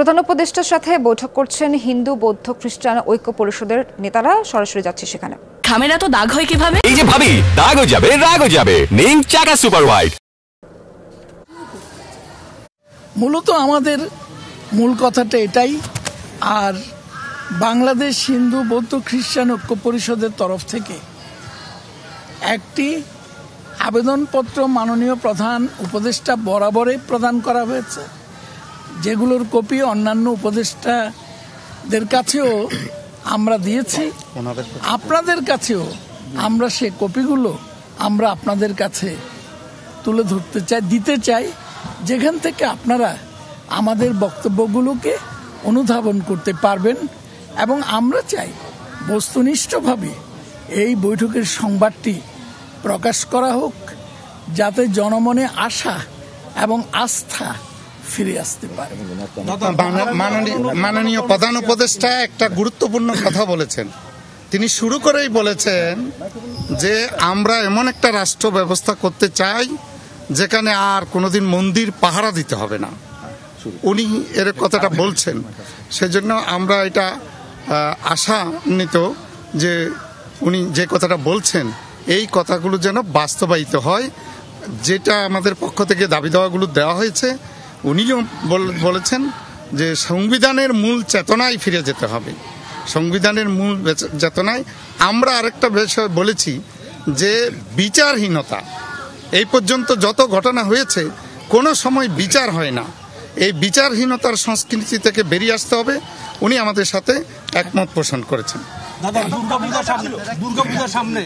প্রধান উপদেষ্টার সাথে বৈঠক করছেন হিন্দু বৌদ্ধ খ্রিস্টান ঐক্য পরিষদের নেতারা। সরাসরি যাচ্ছে সেখানে। খামের এত দাগ হয় কিভাবে? এই যে ভাবি, দাগও যাবে রাগও যাবে। নিন চাকা সুপার হোয়াইট। মূলত আমাদের মূল কথাটা এটাই। আর বাংলাদেশ হিন্দু বৌদ্ধ খ্রিস্টান ঐক্য পরিষদের তরফ থেকে একটি আবেদনপত্র মাননীয় প্রধান উপদেষ্টা বরাবরই প্রদান করা হয়েছে, যেগুলোর কপি অন্যান্য উপদেষ্টাদের কাছেও আমরা দিয়েছি। আপনাদের কাছেও আমরা সে কপিগুলো আমরা আপনাদের কাছে তুলে ধরতে চাই, দিতে চাই, যেখান থেকে আপনারা আমাদের বক্তব্যগুলোকে অনুধাবন করতে পারবেন। এবং আমরা চাই বস্তুনিষ্ঠভাবে এই বৈঠকের সংবাদটি প্রকাশ করা হোক, যাতে জনমনে আশা এবং আস্থা ফিরে আসতে পারে। মাননীয় প্রধান উপদেষ্টা একটা গুরুত্বপূর্ণ কথা বলেছেন। তিনি শুরু করেই বলেছেন যে আমরা এমন একটা রাষ্ট্র ব্যবস্থা করতে চাই যেখানে আর কোনোদিন মন্দির পাহারা দিতে হবে না। উনি এর কথাটা বলছেন, সেজন্য আমরা এটা আশান্বিত যে উনি যে কথাটা বলছেন এই কথাগুলো যেন বাস্তবায়িত হয়। যেটা আমাদের পক্ষ থেকে দাবি দাওয়াগুলো দেওয়া হয়েছে, উনিও বলেছেন যে সংবিধানের মূল চেতনায় ফিরে যেতে হবে। সংবিধানের মূল চেতনায় আমরা আরেকটা বিষয় বলেছি যে বিচারহীনতা, এই পর্যন্ত যত ঘটনা হয়েছে কোনো সময় বিচার হয় না। এই বিচারহীনতার সংস্কৃতি থেকে বেরিয়ে আসতে হবে। উনি আমাদের সাথে একমত পোষণ করেছেন। দুর্গাপূজার সামনে